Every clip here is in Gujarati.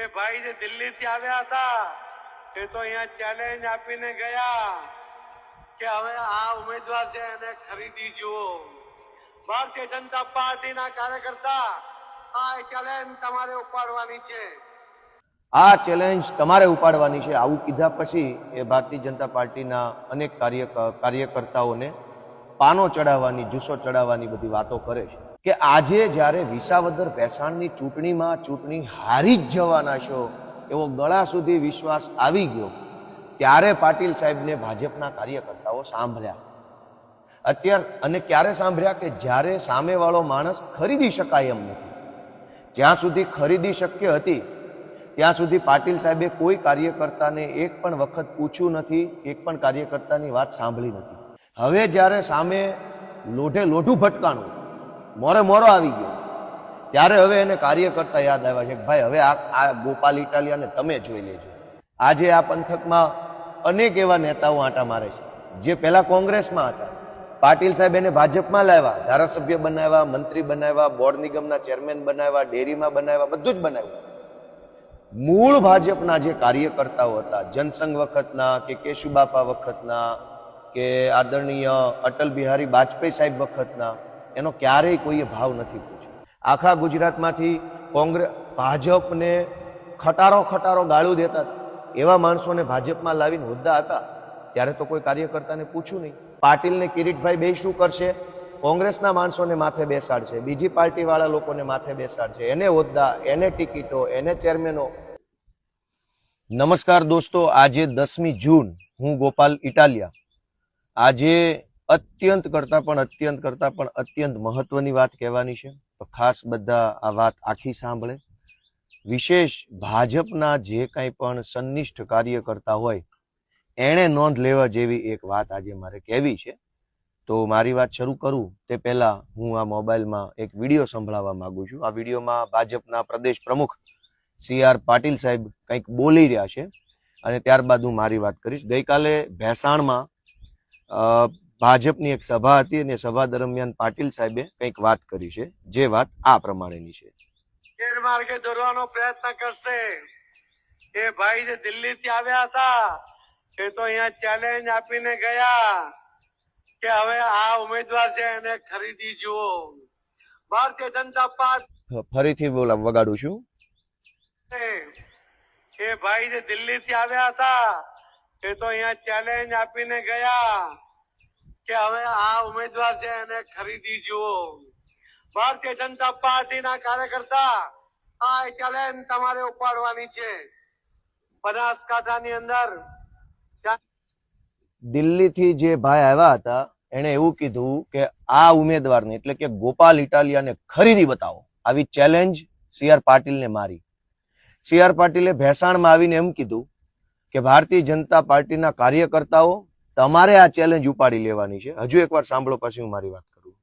એ ભાઈ જે દિલ્હીથી આવ્યા હતા એ તો અહીંયા ચેલેન્જ આપીને ગયા કે હવે આ ઉમેદવાર છે એને ખરીદી જુઓ. ભારતીય જનતા પાર્ટીના કાર્યકર્તા આ ચેલેન્જ તમારે ઉપાડવાની છે. આ ચેલેન્જ તમારે ઉપાડવાની છે આવું કીધા પછી એ ભારતીય જનતા પાર્ટીના અનેક કાર્યકર્તાઓને પાનો ચડાવવાની, જુસ્સો ચડાવવાની બધી વાતો કરે છે કે આજે જ્યારે વિસાવદર ભેસાણની ચૂંટણી હારી જ જવાના છો એવો ગળા સુધી વિશ્વાસ આવી ગયો ત્યારે પાટીલ સાહેબને ભાજપના કાર્યકર્તાઓ સાંભળ્યા. અને ક્યારે સાંભળ્યા કે જ્યારે સામેવાળો માણસ ખરીદી શકાય એમ નથી. જ્યાં સુધી ખરીદી શક્ય હતી ત્યાં સુધી પાટીલ સાહેબે કોઈ કાર્યકર્તાને એક પણ વખત પૂછ્યું નથી, એક પણ કાર્યકર્તાની વાત સાંભળી નથી. હવે જ્યારે સામે લોઢે લોઢું ભટકાણું, મોરે મોરો આવી ગયો ત્યારે હવે એને કાર્યકર્તા યાદ આવ્યા છે કે ભાઈ હવે આ ગોપાલ ઇટાલિયાને તમે જોઈ લેજો. આજે આ પંથકમાં અનેક એવા નેતાઓ આંટા મારે છે જે પહેલા કોંગ્રેસમાં હતા. પાટીલ સાહેબ એને ભાજપમાં લાવ્યા, ધારાસભ્ય બનાવ્યા, મંત્રી બનાવ્યા, બોર્ડ નિગમના ચેરમેન બનાવ્યા, ડેરીમાં બનાવ્યા, બધું જ બનાવ્યું. મૂળ ભાજપના જે કાર્યકર્તાઓ હતા, જનસંઘ વખતના કે કેશુબાપા વખતના કે આદરણીય અટલ બિહારી વાજપેયી સાહેબ વખતના, એનો ક્યારેય કોઈએ ભાવ નથી પૂછ્યો. આખા ગુજરાતમાંથી ભાજપને ખટારો ગાળું દેતા એવા માણસોને ભાજપમાં લાવીને હોદ્દા આપ્યા ત્યારે તો કોઈ કાર્યકર્તાને પૂછ્યું નહીં. પાટીલ ને કિરીટભાઈ બે શું કરશે? કોંગ્રેસના માણસોને માથે બેસાડશે, બીજી પાર્ટી વાળા લોકોને માથે બેસાડશે, એને હોદ્દા, એને ટિકિટો, એને ચેરમેનો. નમસ્કાર દોસ્તો, આજે 10મી જૂન, હું ગોપાલ ઇટાલિયા. આજે અત્યંત મહત્વની વાત કહેવાની છે, તો ખાસ બધા આ વાત આખી સાંભળે. વિશેષ ભાજપના જે કંઈ પણ સન્નિષ્ઠ કાર્યકર્તા હોય એણે નોંધ લેવા જેવી એક વાત આજે મારે કહેવી છે. તો મારી વાત શરૂ કરું તે પહેલા હું આ મોબાઈલમાં એક વિડીયો સંભળાવવા માંગુ છું. આ વિડીયોમાં ભાજપના પ્રદેશ પ્રમુખ CR પાટીલ સાહેબ કંઈક બોલી રહ્યા છે અને ત્યારબાદ હું મારી વાત કરીશ. ગઈકાલે ભેસાણમાં ભાજપની એક સભા હતી અને સભા દરમિયાન પાટીલ સાહેબે કંઈક વાત કરી છે, જે વાત આ પ્રમાણેની છે. ગેરમાર્ગે દોરવાનો પ્રયત્ન કરશે. એ ભાઈ જે દિલ્હીથી આવ્યા હતા એ તો અહીંયા ચેલેન્જ આપીને ગયા કે હવે આ ઉમેદવાર છે એને ખરીદી જુઓ. ભારતીય જનતા પાર્ટી ફરીથી વગાડું છું. એ ભાઈ જે દિલ્હીથી આવ્યા હતા એ તો અહીંયા ચેલેન્જ આપીને ગયા કે હવે આ ઉમેદવાર છે એને ખરીદી જુઓ. ભારતીય જનતા પાર્ટીના કાર્યકર્તા આ ચેલેન્જ તમારે ઉપાડવાની છે. બનાસકાંઠાની અંદર દિલ્હીથી જે ભાઈ આવ્યા હતા એને એવું કીધું કે આ ઉમેદવારને એટલે કે ગોપાલ ઇટાલિયાને ખરીદી બતાવો. આવી ચેલેન્જ CR પાટીલને મારી. CR પાટીલે ભેસાણમાં આવીને એમ કીધું કે ભારતીય જનતા પાર્ટીના કાર્યકર્તાઓ તમારે આ ચેલેન્જ ઉપાડી લેવાની છે. હજુ એકવાર સાંભળો પછી હું મારી વાત કરું.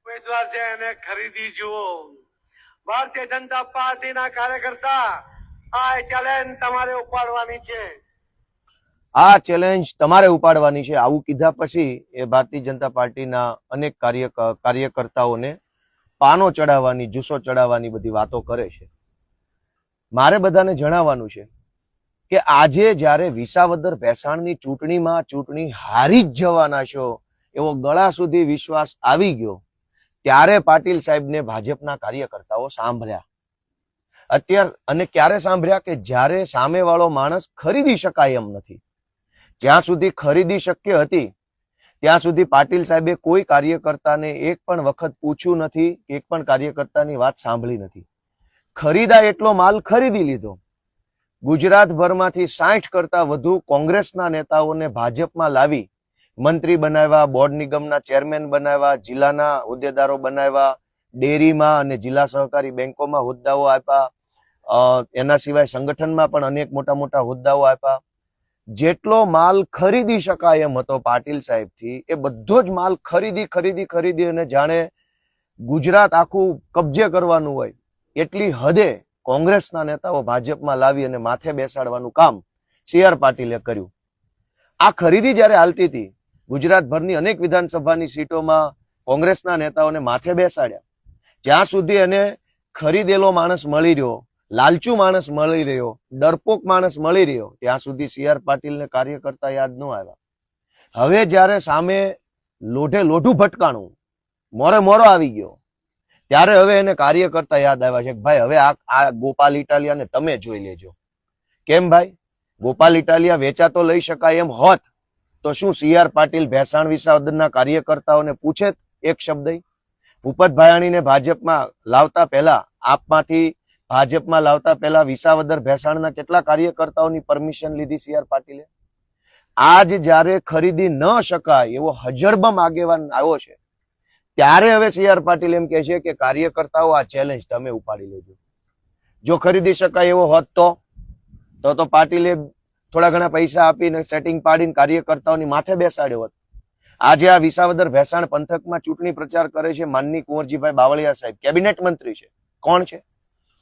ઉમેદવાર છે એને ખરીદી જુઓ. ભારતીય જનતા પાર્ટીના કાર્યકર્તા આ ચેલેન્જ તમારે ઉપાડવાની છે. આ ચેલેન્જ તમારે ઉપાડવાની છે આવું કીધા પછી એ ભારતીય જનતા પાર્ટીના અનેક કાર્યકર્તાઓને પાનો ચડાવવાની, જુસ્સો ચડાવવાની બધી વાતો કરે છે. મારે બધાને જણાવવાનું છે કે આજે જ્યારે વિસાવદર ભેસાણની ચૂંટણી હારી જ જવાના છો એવો ગળા સુધી વિશ્વાસ આવી ગયો ત્યારે પાટીલ સાહેબને ભાજપના કાર્યકર્તાઓ સાંભળ્યા. અને ક્યારે સાંભળ્યા કે જ્યારે સામેવાળો માણસ ખરીદી શકાય એમ નથી. જ્યાં સુધી ખરીદી શક્ય હતી ત્યાં સુધી પાટીલ સાહેબે કોઈ કાર્યકર્તાને એક પણ વખત પૂછ્યું નથી, એક પણ કાર્યકર્તાની વાત સાંભળી નથી. ખરીદા એટલો માલ ખરીદી લીધો. ગુજરાતભરમાંથી 60 કરતા વધુ કોંગ્રેસના નેતાઓને ભાજપમાં લાવી મંત્રી બનાવ્યા, બોર્ડ નિગમના ચેરમેન બનાવ્યા, જિલ્લાના હોદ્દેદારો બનાવ્યા, ડેરીમાં અને જિલ્લા સહકારી બેંકોમાં હોદ્દાઓ આપ્યા. એના સિવાય સંગઠનમાં પણ અનેક મોટા હોદ્દાઓ આપ્યા. જેટલો માલ ખરીદી શકાય એમ હતો પાટીલ સાહેબથી એ બધો જ માલ ખરીદી અને જાણે ગુજરાત આખું કબજે કરવાનું હોય એટલી હદે કોંગ્રેસના નેતાઓ ભાજપમાં લાવી અને માથે બેસાડવાનું કામ CR પાટીલે કર્યું. આ ખરીદી જ્યારે હાલતી હતી ગુજરાતભરની અનેક વિધાનસભાની સીટોમાં કોંગ્રેસના નેતાઓને માથે બેસાડ્યા. જ્યાં સુધી એને ખરીદેલો માણસ મળી રહ્યો, લાલચુ માણસ મળી રહ્યો, ડરપોક માણસ મળી રહ્યો, ત્યાં સુધી સી.આર. પાટીલને કાર્યકર્તા યાદ ન આવ્યા. હવે જ્યારે સામે લોઢે લોઢું ભટકાણું, મોરે મોરો આવી ગયો, ત્યારે હવે એને કાર્યકર્તા યાદ આવ્યા છે કે ભાઈ હવે આ ગોપાલ ઇટાલિયાને તમે જોઈ લેજો. કેમ ભાઈ? ગોપાલ ઇટાલિયા વેચાતો લઈ શકાય એમ હોત તો શું સી.આર. પાટીલ ભેસાણ વિસાવદરના કાર્યકર્તાઓને પૂછે એક શબ્દ? ભૂપત ભાયાણીને ભાજપમાં લાવતા પહેલા, આપમાંથી ભાજપમાં લાવતા પહેલા વિસાવદર ભેસાણના કેટલા કાર્યકર્તાઓની પરમિશન લીધી સી.આર. પાટીલે? આજ જ્યારે ખરીદી ન શકાય એવો હજરબમ આગેવાન આવ્યો છે, ત્યારે હવે સી.આર. પાટીલ એમ કહે છે કે કાર્યકર્તાઓ આ ચેલેન્જ તમે ઉપાડી લેજો. જો ખરીદી શકાય એવો હોત તો પાટીલે થોડા ઘણા પૈસા આપીને સેટિંગ પાડીને કાર્યકર્તાઓની માથે બેસાડ્યો હોત. આજે આ વિસાવદર ભેસાણ પંથકમાં ચૂંટણી પ્રચાર કરે છે માનની કુંવરજીભાઈ બાવળિયા સાહેબ, કેબિનેટ મંત્રી છે. કોણ છે?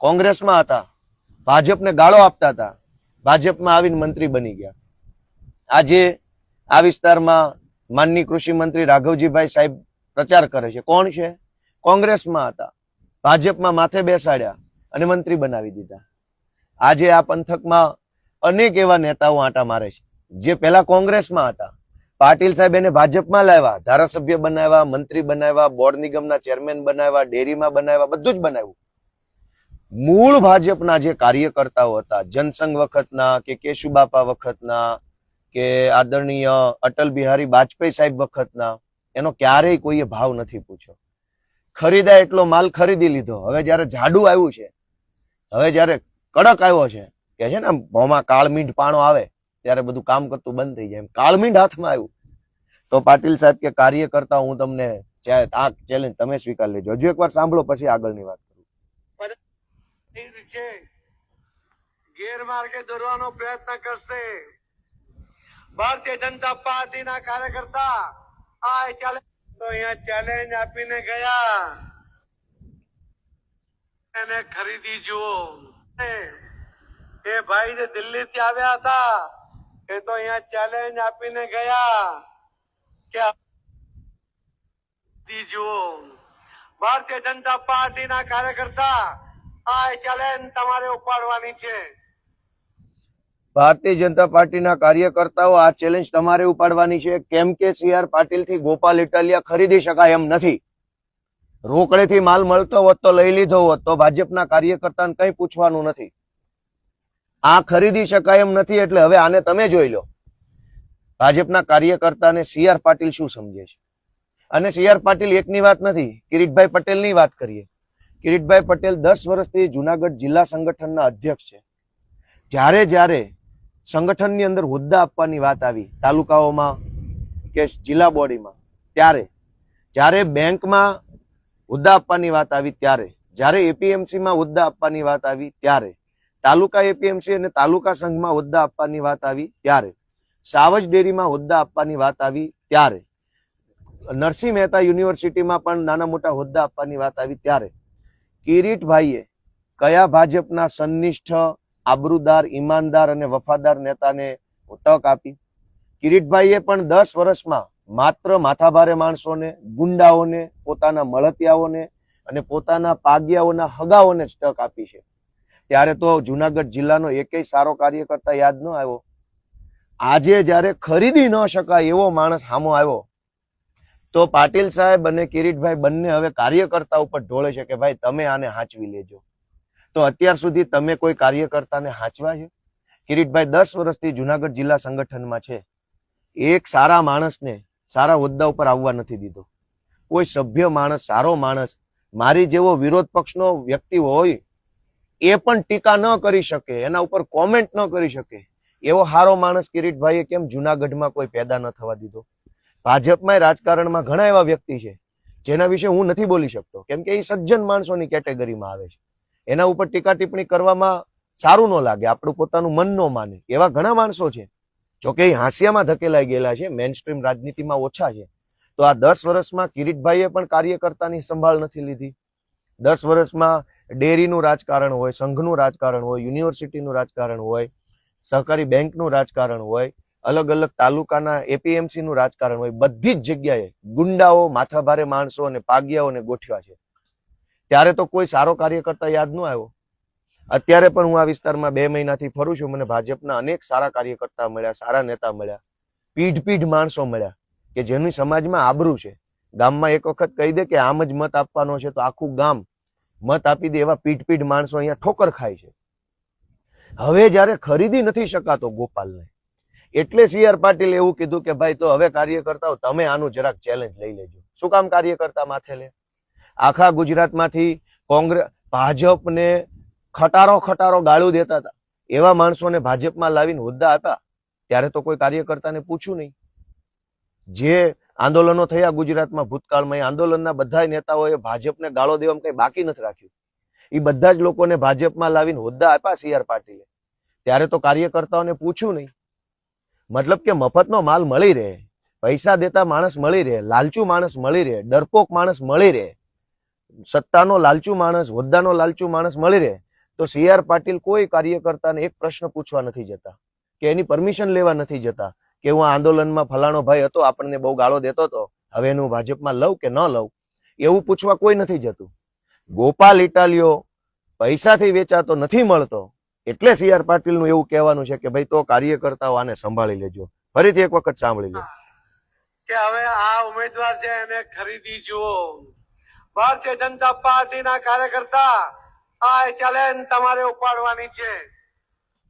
કોંગ્રેસમાં હતા, ભાજપને ગાળો આપતા હતા, ભાજપમાં આવીને મંત્રી બની ગયા. આજે આ વિસ્તારમાં માનની કૃષિ મંત્રી રાઘવજીભાઈ સાહેબ પ્રચાર કરે છે. કોણ છે? કોંગ્રેસમાં હતા, ભાજપમાં માથે બેસાડ્યા અને મંત્રી બનાવી દીધા. આજે આ પંથકમાં અનેક એવા નેતાઓ આંટા મારે છે જે પહેલા કોંગ્રેસમાં હતા. પાટીલ સાહેબ એને ભાજપમાં લાવ્યા, ધારાસભ્ય બનાવ્યા, મંત્રી બનાવ્યા, બોર્ડ નિગમના ચેરમેન બનાવ્યા, ડેરીમાં બનાવ્યા, બધું જ બનાવ્યું. મૂળ ભાજપના જે કાર્યકર્તાઓ હતા, જનસંઘ વખતના કે કેશુબાપા વખતના કે આદરણીય અટલ બિહારી વાજપેયી સાહેબ વખતના, એનો ક્યારેય કોઈએ ભાવ નથી પૂછ્યો. ખરીદાય એટલો માલ ખરીદી લીધો. હવે જયારે જાડુ આવ્યું છે, હવે જયારે કડક આવ્યો છે, કે છે ને મોંમાં કાળમીંઢ પાણો આવે ત્યારે બધું કામ કરતું બંધ થઈ જાય, કાળમીંઢ હાથમાં આવ્યું તો પાટીલ સાહેબ કે કાર્યકર્તા હું તમને આ ચેલેન્જ તમે સ્વીકાર લેજો. હજુ એકવાર સાંભળો પછી આગળની વાત કરું. છે ગેરમાર્ગે દોરવાનો પ્રયત્ન કરશે ભારતીય જનતા પાર્ટીના કાર્યકર્તા આ ચેલેન્જ તો અહીંયા ચેલેન્જ આપીને ગયા એને ખરીદી જુઓ. એ ભાઈ જે દિલ્હી થી આવ્યા હતા એ તો અહીંયા ચેલેન્જ આપીને ગયા કે જુઓ ભારતીય જનતા પાર્ટીના કાર્યકર્તા આ ચેલેન્જ તમારે ઉપાડવાની છે. ભારતીય જનતા પાર્ટીના કાર્યકર્તાઓ આ ચેલેન્જ તમારે ઉપાડવાની છે. કેમ કે સી.આર. પાટીલ થી ગોપાલ ઇટાલિયા ખરીદી શકાય એમ નથી. રોકડેથી માલ મળતો હોત તો લઈ લીધો હોત તો ભાજપના કાર્યકર્તાને કંઈ પૂછવાનું નથી. આ ખરીદી શકાય એમ નથી એટલે હવે આને તમે જોઈ લો. ભાજપના કાર્યકર્તાને સી.આર. પાટીલ શું સમજે છે? અને સી.આર. પાટીલ એકની વાત નથી, કિરીટભાઈ પટેલની વાત કરીએ. કિરીટભાઈ પટેલ 10 વર્ષથી જુનાગઢ જિલ્લા સંગઠનના અધ્યક્ષ છે. જ્યારે સંગઠનની અંદર હોદ્દા આપવાની વાત આવી તાલુકાઓમાં કે જિલ્લા બોડીમાં, જ્યારે બેંકમાં હોદ્દા આપવાની વાત આવી, જ્યારે એપીએમસીમાં હોદ્દા આપવાની વાત આવી, ત્યારે તાલુકા એપીએમસી અને તાલુકા સંઘમાં હોદ્દા આપવાની વાત આવી, ત્યારે સાવજ ડેરીમાં હોદ્દા આપવાની વાત આવી, ત્યારે નરસિંહ મહેતા યુનિવર્સિટીમાં પણ નાના મોટા હોદ્દા આપવાની વાત આવી, ત્યારે કિરીટભાઈએ કયા ભાજપના સન્નિષ્ઠ, આબરૂદાર, ઈમાનદાર અને વફાદાર નેતાને તક આપી? કિરીટભાઈએ પણ 10 વર્ષમાં માત્ર માથાભારે માણસોને, ગુંડાઓને, પોતાના મળતિયાઓને અને પોતાના પાગિયાઓના હગાઓને જ તક આપી છે. ત્યારે તો જુનાગઢ જિલ્લાનો એકેય સારો કાર્યકર્તા યાદ ન આવ્યો. આજે જ્યારે ખરીદી ન શકાય એવો માણસ સામો આવ્યો તો પાટીલ સાહેબ અને કિરીટભાઈ બંને હવે કાર્યકર્તા ઉપર ઢોળે છે કે ભાઈ તમે આને હાંચવી લેજો. તો અત્યાર સુધી તમે કોઈ કાર્યકર્તાને હાંચવા છે? કિરીટભાઈ 10 વર્ષથી જુનાગઢ જિલ્લા સંગઠનમાં છે. એક સારા માણસને સારા હોદ્દા ઉપર આવવા નથી દીધો. કોઈ સભ્ય માણસ, સારો માણસ, મારી જેવો વિરોધ પક્ષનો વ્યક્તિ હોય એ પણ ટીકા ન કરી શકે, એના ઉપર કોમેન્ટ ન કરી શકે એવો સારો માણસ કિરીટભાઈએ કેમ જુનાગઢમાં કોઈ પેદા ન થવા દીધો? ભાજપમાં રાજકારણમાં ઘણા એવા વ્યક્તિ છે જેના વિશે હું નથી બોલી શકતો કેમ કે એ સજ્જન માણસોની કેટેગરીમાં આવે છે. એના ઉપર ટીકા ટિપ્પણી કરવામાં સારું ન લાગે, આપણું પોતાનું મન ન માને એવા ઘણા માણસો છે. જોકે એ હાંસિયામાં ધકેલાઈ ગયેલા છે, મેઇન સ્ટ્રીમ રાજનીતિમાં ઓછા છે. તો આ 10 વર્ષમાં કિરીટભાઈએ પણ કાર્યકર્તાની સંભાળ નથી લીધી. 10 વર્ષમાં ડેરીનું રાજકારણ હોય, સંઘનું રાજકારણ હોય, યુનિવર્સિટીનું રાજકારણ હોય, સહકારી બેંકનું રાજકારણ હોય, અલગ અલગ તાલુકાના એપીએમસી નું રાજકારણ હોય, બધી જ જગ્યાએ ગુંડાઓ, માથાભારે માણસો અને પાગિયાઓને ગોઠવ્યા છે. ત્યારે તો કોઈ સારો કાર્યકર્તા યાદ ન આવ્યો. અત્યારે પણ હું આ વિસ્તારમાં 2 મહિનાથી ફરું છું. મને ભાજપના અનેક સારા કાર્યકર્તા મળ્યા, સારા નેતા મળ્યા, પીઢ માણસો મળ્યા કે જેની સમાજમાં આબરૂ છે. ગામમાં એક વખત કહી દે કે આમ જ મત આપવાનો છે તો આખું ગામ મત આપી દે એવા પીઢ માણસો અહીંયા ઠોકર ખાય છે. હવે જ્યારે ખરીદી નથી શકાતો ગોપાલને, એટલે CR પાટીલે એવું કીધું કે ભાઈ તો હવે કાર્યકર્તાઓ તમે આનું જરાક ચેલેન્જ લઈ લેજો. શું કામ કાર્યકર્તા માથે લે? આખા ગુજરાતમાંથી કોંગ્રેસ ભાજપને ખટારો ગાળું દેતા હતા એવા માણસોને ભાજપમાં લાવીને હોદ્દા આપ્યા, ત્યારે તો કોઈ કાર્યકર્તાને પૂછ્યું નહીં. જે આંદોલનો થયા ગુજરાતમાં ભૂતકાળમાં, એ આંદોલનના બધા નેતાઓએ ભાજપને ગાળો દેવામાં કઈ બાકી નથી રાખ્યું. એ બધા જ લોકોને ભાજપમાં લાવીને હોદ્દા આપ્યા CR પાટીલે, ત્યારે તો કાર્યકર્તાઓને પૂછ્યું નહીં. મતલબ કે મફતનો માલ મળી રહે, પૈસા દેતા માણસ મળી રહે, લાલચુ માણસ મળી રહે, ડરપોક માણસ મળી રહે, સત્તાનો લાલચુ માણસ, હોદ્દાનો લાલચુ માણસ મળી રહે, તો CR પાટીલ કોઈ કાર્યકર્તાને એક પ્રશ્ન પૂછવા નથી જતા કે એની પરમિશન લેવા નથી જતા કે હું આ આંદોલનમાં ફલાણો ભાઈ હતો, આપણને બહુ ગાળો દેતો હતો, હવે એનું ભાજપમાં લઉં કે ન લઉં, એવું પૂછવા કોઈ નથી જતું. ગોપાલ ઇટાલિયો પૈસાથી વેચાતો નથી મળતો, એટલે CR પાટીલનું એવું કહેવાનું છે કે ભાઈ તો કાર્યકર્તાઓ આને સંભાળી લેજો. ફરીથી એક વખત સાંભળી લો કે હવે આ ઉમેદવાર છે એને ખરીદી જુઓ. ભારતીય જનતા પાર્ટીના કાર્યકર્તા આ ચેલેન્જ તમારે ઉપાડવાની છે.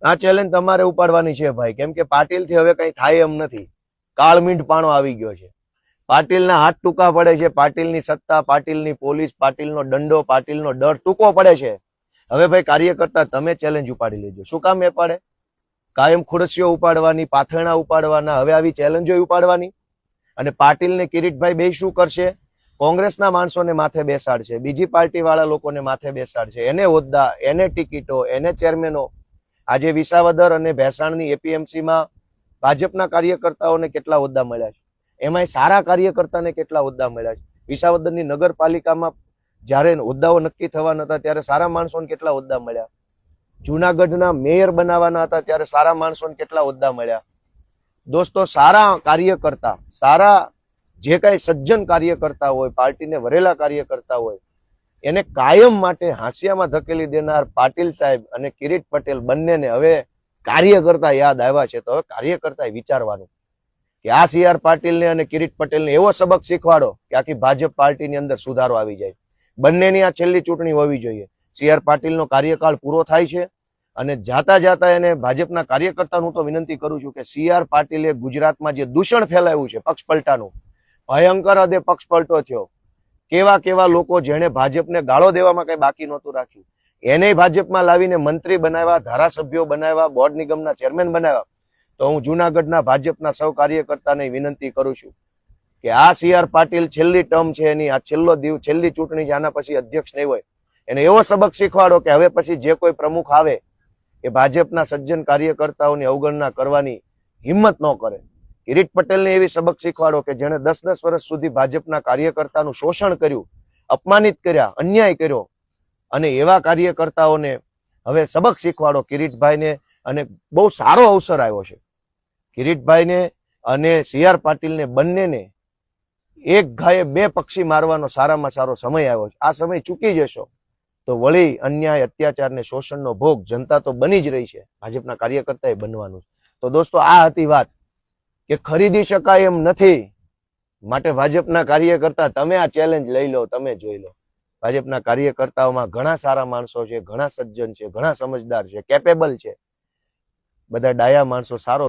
આ ચેલેન્જ તમારે ઉપાડવાની છે ભાઈ, કેમ કે પાટીલથી હવે કઈ થાય એમ નથી. કાળમીંડ પાણો આવી ગયો છે. પાટીલના હાથ ટૂંકા પડે છે, પાટીલની સત્તા, પાટીલની પોલીસ, પાટીલનો દંડો, પાટીલનો ડર ટૂંકો પડે છે. હવે ભાઈ કાર્યકર્તા તમે ચેલેન્જ ઉપાડી લેજો. શું કામ એ પાડે? કાયમ ખુરશીઓ ઉપાડવાની, પાથરણા ઉપાડવાના, હવે આવી ચેલેન્જો ઉપાડવાની. અને પાટીલ ને કિરીટભાઈ બે શું કરશે? કોંગ્રેસના માણસોને માથે બેસાડશે, બીજી પાર્ટી વાળા લોકોને માથે બેસાડશે, એને હોદ્દા, એને ટિકિટો, એને ચેરમેનો. આજે વિસાવદર અને ભેસાણની APMC માં ભાજપના કાર્યકર્તાઓને કેટલા હોદ્દા મળ્યા છે, એમાંય સારા કાર્યકર્તાને કેટલા હોદ્દા મળ્યા છે. વિસાવદરની નગરપાલિકામાં જયારે હોદ્દાઓ નક્કી થવાના હતા ત્યારે સારા માણસોને કેટલા હોદ્દા મળ્યા. જુનાગઢના મેયર બનાવવાના હતા ત્યારે સારા માણસોને કેટલા હોદ્દા મળ્યા. દોસ્તો, સારા કાર્યકર્તા, સારા જે કઈ સજ્જન કાર્યકર્તા હોય, પાર્ટીને વરેલા કાર્યકર્તા હોય, એને કાયમ માટે હાંસિયામાં ધકેલી દેનાર પાટીલ સાહેબ અને કિરીટ પટેલ બંનેને હવે કાર્યકર્તા યાદ આવ્યા છે. તો હવે કાર્યકર્તાએ વિચારવાનું કે આ CR પાટીલને અને કિરીટ પટેલને એવો સબક શીખવાડો કે આખી ભાજપ પાર્ટીની અંદર સુધારો આવી જાય. બંનેની આ છેલ્લી ચૂંટણી હોવી જોઈએ. CR પાટીલનો કાર્યકાળ પૂરો થાય છે અને જાતા એને ભાજપના કાર્યકર્તાનું હું તો વિનંતી કરું છું કે CR પાટીલે ગુજરાતમાં જે દૂષણ ફેલાવ્યું છે પક્ષ પલટાનું, ભયંકર હદે પક્ષ પલટો થયો. કેવા લોકો જેને ભાજપને ગાળો દેવામાં કઈ બાકી નહોતું રાખ્યું, એને ભાજપમાં લાવીને મંત્રી બનાવ્યા, ધારાસભ્યો બનાવ્યા, બોર્ડ નિગમના ચેરમેન બનાવ્યા. તો હું જુનાગઢના ભાજપના સૌ કાર્યકર્તાને વિનંતી કરું છું કે આ CR પાટીલ છેલ્લી ટર્મ છે એની, આ છેલ્લી ચૂંટણી છે, આના પછી અધ્યક્ષ નહીં હોય, એને એવો સબક શીખવાડો કે હવે પછી જે કોઈ પ્રમુખ આવે એ ભાજપના સજ્જન કાર્યકર્તાઓની અવગણના કરવાની હિંમત ન કરે. કિરીટ પટેલને એવી સબક શીખવાડો કે જેણે 10 વર્ષ સુધી ભાજપના કાર્યકર્તાનું શોષણ કર્યું, અપમાનિત કર્યા, અન્યાય કર્યો, અને એવા કાર્યકર્તાઓને હવે સબક શીખવાડો કિરીટભાઈને. અને બહુ સારો અવસર આવ્યો છે કિરીટભાઈને અને CR પાટીલને બંનેને એક ઘાયે બે પક્ષી મારવાનો સારામાં સારો સમય આવ્યો છે. આ સમય ચૂકી જશો તો વળી અન્યાય, અત્યાચાર ને શોષણનો ભોગ જનતા તો બની જ રહી છે, ભાજપના કાર્યકર્તાએ બનવાનું. તો દોસ્તો, આ હતી વાત કે ખરીદી શકાય એમ નથી. માટે ભાજપના કાર્યકર્તા તમે આ ચેલેન્જ લઈ લો, તમે જોઈ લો. ભાજપના કાર્યકર્તાઓમાં ઘણા સારા માણસો છે, ઘણા સજ્જન છે, ઘણા સમજદાર છે, કેપેબલ છે, બધા ડાયા માણસો. સારો